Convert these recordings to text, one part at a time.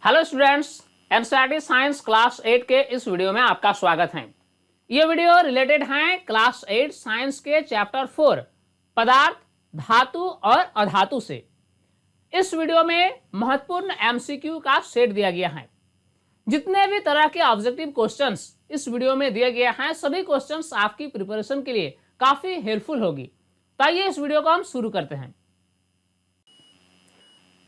Hello students, NCERT science class 8 के इस video में आपका स्वागत है। ये वीडियो रिलेटेड है क्लास 8 साइंस के चैप्टर 4 पदार्थ, धातु और अधातु से। इस वीडियो में महत्वपूर्ण एमसीक्यू का सेट दिया गया है। जितने भी तरह के ऑब्जेक्टिव क्वेश्चंस इस वीडियो में दिए गए हैं, सभी क्वेश्चंस आपकी प्रिपरेशन के लिए काफी हेल्पफुल होगी। तो आइए इस वीडियो को हम शुरू करते हैं।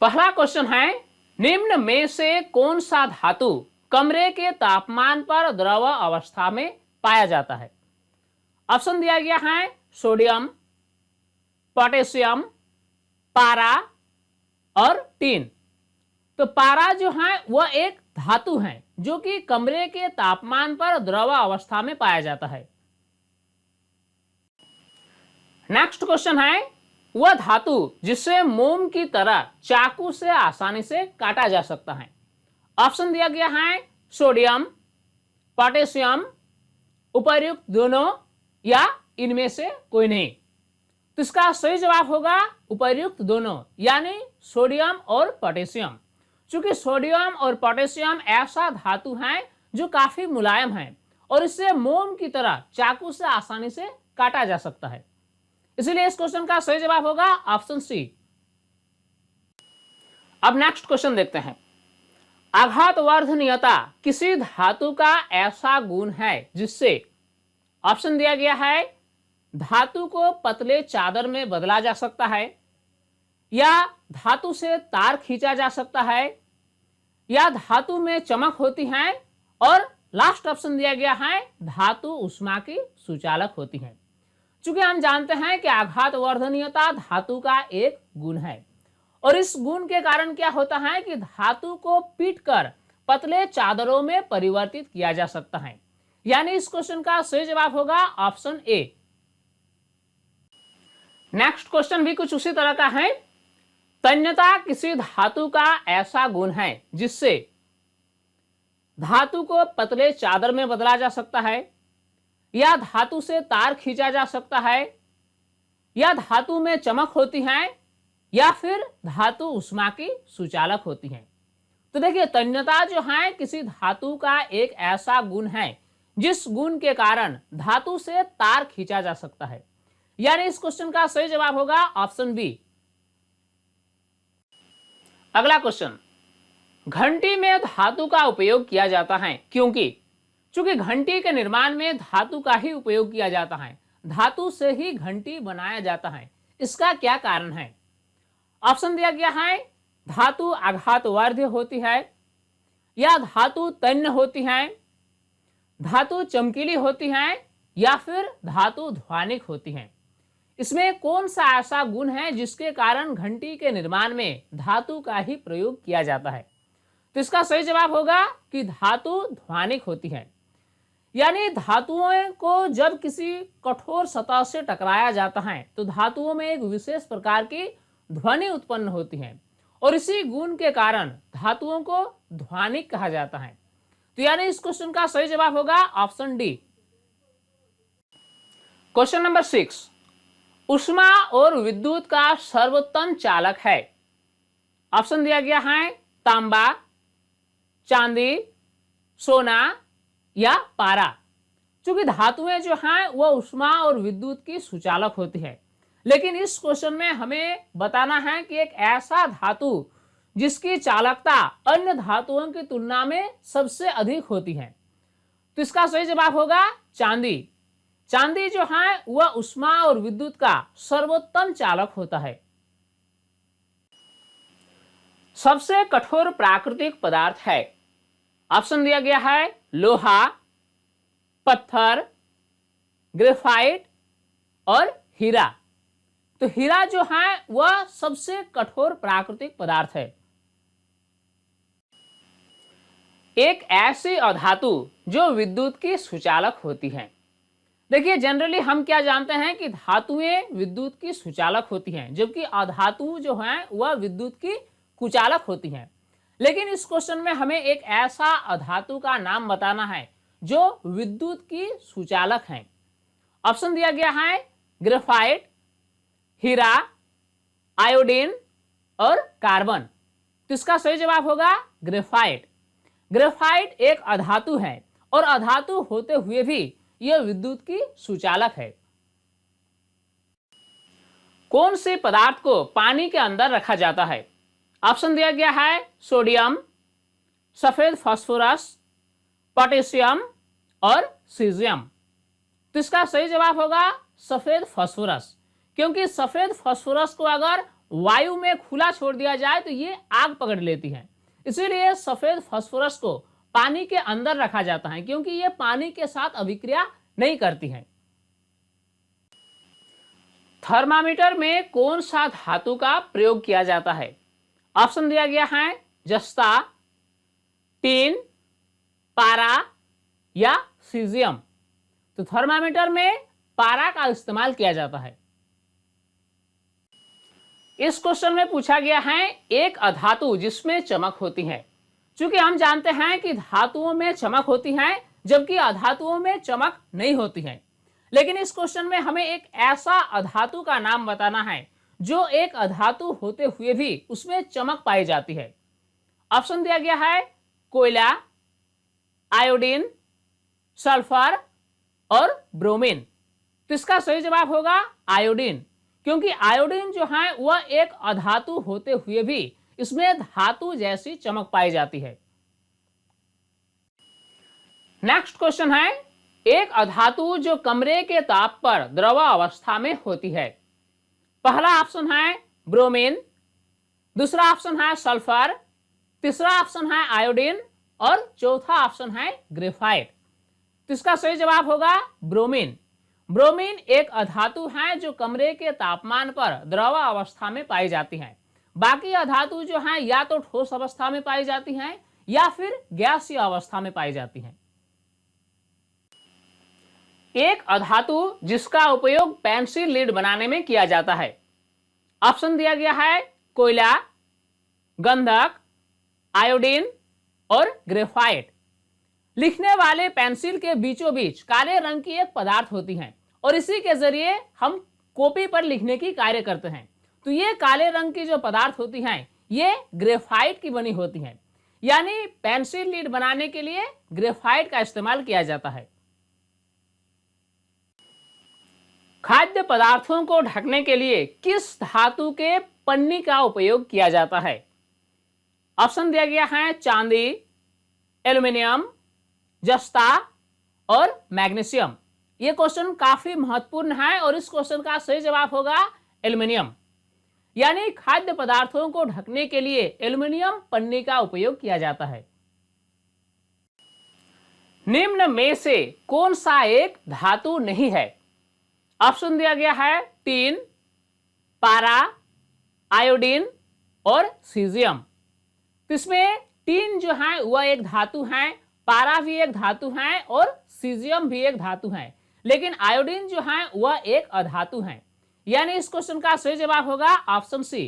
पहला क्वेश्चन है, निम्न में से कौन सा धातु कमरे के तापमान पर द्रव अवस्था में पाया जाता है? ऑप्शन दिया गया है सोडियम, पोटेशियम, पारा और टीन। तो पारा जो है वह एक धातु है जो कि कमरे के तापमान पर द्रव अवस्था में पाया जाता है। नेक्स्ट क्वेश्चन है, वह धातु जिसे मोम की तरह चाकू से आसानी से काटा जा सकता है। ऑप्शन दिया गया है सोडियम, पोटेशियम, उपर्युक्त दोनों या इनमें से कोई नहीं। तो इसका सही जवाब होगा उपर्युक्त दोनों, यानी सोडियम और पोटेशियम। चूंकि सोडियम और पोटेशियम ऐसा धातु है जो काफी मुलायम है और इसे मोम की तरह चाकू से आसानी से काटा जा सकता है, इसलिए इस क्वेश्चन का सही जवाब होगा ऑप्शन सी। अब नेक्स्ट क्वेश्चन देखते हैं। आघातवर्धनीयता किसी धातु का ऐसा गुण है जिससे, ऑप्शन दिया गया है धातु को पतले चादर में बदला जा सकता है, या धातु से तार खींचा जा सकता है, या धातु में चमक होती है, और लास्ट ऑप्शन दिया गया है धातु उष्मा की सुचालक होती है। चूंकि हम जानते हैं कि आघातवर्धनीयता धातु का एक गुण है और इस गुण के कारण क्या होता है कि धातु को पीटकर पतले चादरों में परिवर्तित किया जा सकता है, यानी इस क्वेश्चन का सही जवाब होगा ऑप्शन ए। नेक्स्ट क्वेश्चन भी कुछ उसी तरह का है। तन्यता किसी धातु का ऐसा गुण है जिससे धातु को पतले चादर में बदला जा सकता है, या धातु से तार खींचा जा सकता है, या धातु में चमक होती है, या फिर धातु उष्मा की सुचालक होती है। तो देखिए, तन्यता जो है किसी धातु का एक ऐसा गुण है जिस गुण के कारण धातु से तार खींचा जा सकता है, यानी इस क्वेश्चन का सही जवाब होगा ऑप्शन बी। अगला क्वेश्चन, घंटी में धातु का उपयोग किया जाता है क्योंकि, चूंकि घंटी के निर्माण में धातु का ही उपयोग किया जाता है, धातु से ही घंटी बनाया जाता है, इसका क्या कारण है? ऑप्शन दिया गया है धातु आघातवर्ध्य होती है, या धातु तन्य होती है, धातु चमकीली होती है, या फिर धातु ध्वनिक होती है। इसमें कौन सा ऐसा गुण है जिसके कारण घंटी के निर्माण में धातु का ही प्रयोग किया जाता है? तो इसका सही जवाब होगा कि धातु ध्वनिक होती है, यानी धातुओं को जब किसी कठोर सतह से टकराया जाता है तो धातुओं में एक विशेष प्रकार की ध्वनि उत्पन्न होती है और इसी गुण के कारण धातुओं को ध्वनिक कहा जाता है। तो यानी इस क्वेश्चन का सही जवाब होगा ऑप्शन डी। क्वेश्चन नंबर 6, ऊष्मा और विद्युत का सर्वोत्तम चालक है। ऑप्शन दिया गया है तांबा, चांदी, सोना या पारा। चूंकि धातुएं जो हैं वह ऊष्मा और विद्युत की सुचालक होती है, लेकिन इस क्वेश्चन में हमें बताना है कि एक ऐसा धातु जिसकी चालकता अन्य धातुओं की तुलना में सबसे अधिक होती है। तो इसका सही जवाब होगा चांदी। चांदी जो है वह ऊष्मा और विद्युत का सर्वोत्तम चालक होता है। सबसे कठोर प्राकृतिक पदार्थ है। ऑप्शन दिया गया है लोहा, पत्थर, ग्रेफाइट और हीरा। तो हीरा जो है वह सबसे कठोर प्राकृतिक पदार्थ है। एक ऐसी अधातु जो विद्युत की सुचालक होती है। देखिए, जनरली हम क्या जानते हैं कि धातुएं विद्युत की सुचालक होती हैं, जबकि अधातु जो है वह विद्युत की कुचालक होती हैं। लेकिन इस क्वेश्चन में हमें एक ऐसा अधातु का नाम बताना है जो विद्युत की सुचालक है। ऑप्शन दिया गया है ग्रेफाइट, हीरा, आयोडीन और कार्बन। तो इसका सही जवाब होगा ग्रेफाइट। ग्रेफाइट एक अधातु है और अधातु होते हुए भी यह विद्युत की सुचालक है। कौन से पदार्थ को पानी के अंदर रखा जाता है? ऑप्शन दिया गया है सोडियम, सफेद फास्फोरस, पोटेशियम और सीजियम। तो इसका सही जवाब होगा सफेद फास्फोरस, क्योंकि सफेद फास्फोरस को अगर वायु में खुला छोड़ दिया जाए तो ये आग पकड़ लेती है, इसीलिए सफेद फास्फोरस को पानी के अंदर रखा जाता है, क्योंकि ये पानी के साथ अभिक्रिया नहीं करती है। थर्मामीटर में कौन सा धातु का प्रयोग किया जाता है? ऑप्शन दिया गया है जस्ता, टीन, पारा या सीजियम। तो थर्मामीटर में पारा का इस्तेमाल किया जाता है। इस क्वेश्चन में पूछा गया है एक अधातु जिसमें चमक होती है। चूंकि हम जानते हैं कि धातुओं में चमक होती है जबकि अधातुओं में चमक नहीं होती है, लेकिन इस क्वेश्चन में हमें एक ऐसा अधातु का नाम बताना है जो एक अधातु होते हुए भी उसमें चमक पाई जाती है। ऑप्शन दिया गया है कोयला, आयोडीन, सल्फर और ब्रोमीन। तो इसका सही जवाब होगा आयोडीन, क्योंकि आयोडीन जो है वह एक अधातु होते हुए भी इसमें धातु जैसी चमक पाई जाती है। नेक्स्ट क्वेश्चन है एक अधातु जो कमरे के ताप पर द्रव अवस्था में होती है। पहला ऑप्शन है ब्रोमीन, दूसरा ऑप्शन है सल्फर, तीसरा ऑप्शन है आयोडीन और चौथा ऑप्शन है ग्रेफाइट। तो इसका सही जवाब होगा ब्रोमीन। ब्रोमीन एक अधातु है जो कमरे के तापमान पर द्रव अवस्था में पाई जाती है। बाकी अधातु जो है या तो ठोस अवस्था में पाई जाती हैं या फिर गैसीय अवस्था में पाई जाती हैं। एक अधातु जिसका उपयोग पेंसिल लीड बनाने में किया जाता है। ऑप्शन दिया गया है कोयला, गंधक, आयोडीन और ग्रेफाइट। लिखने वाले पेंसिल के बीचों बीच काले रंग की एक पदार्थ होती है और इसी के जरिए हम कॉपी पर लिखने की कार्य करते हैं। तो ये काले रंग की जो पदार्थ होती हैं ये ग्रेफाइट की बनी होती हैं, यानी पेंसिल लीड बनाने के लिए ग्रेफाइट का इस्तेमाल किया जाता है। खाद्य पदार्थों को ढकने के लिए किस धातु के पन्नी का उपयोग किया जाता है? ऑप्शन दिया गया है चांदी, एल्युमिनियम, जस्ता और मैग्नीशियम। यह क्वेश्चन काफी महत्वपूर्ण है और इस क्वेश्चन का सही जवाब होगा एल्युमिनियम, यानी खाद्य पदार्थों को ढकने के लिए एल्युमिनियम पन्नी का उपयोग किया जाता है। निम्न में से कौन सा एक धातु नहीं है? ऑप्शन दिया गया है टीन, पारा, आयोडीन और सीजियम। इसमें टीन जो है वह एक धातु है, पारा भी एक धातु है और सीजियम भी एक धातु है, लेकिन आयोडीन जो है वह एक अधातु है, यानी इस क्वेश्चन का सही जवाब होगा ऑप्शन सी।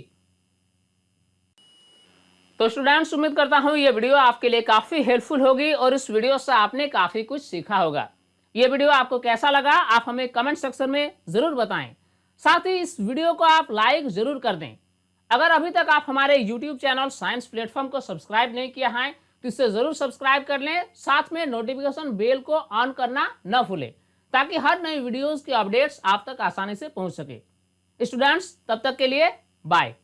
तो स्टूडेंट्स, उम्मीद करता हूं यह वीडियो आपके लिए काफी हेल्पफुल होगी और इस वीडियो से आपने काफी कुछ सीखा होगा। यह वीडियो आपको कैसा लगा आप हमें कमेंट सेक्शन में जरूर बताएं। साथ ही इस वीडियो को आप लाइक जरूर कर दें। अगर अभी तक आप हमारे YouTube चैनल साइंस प्लेटफॉर्म को सब्सक्राइब नहीं किया है तो इसे जरूर सब्सक्राइब कर लें, साथ में नोटिफिकेशन बेल को ऑन करना न भूलें ताकि हर नई वीडियोस की अपडेट्स आप तक आसानी से पहुंच सके। स्टूडेंट्स, तब तक के लिए बाय।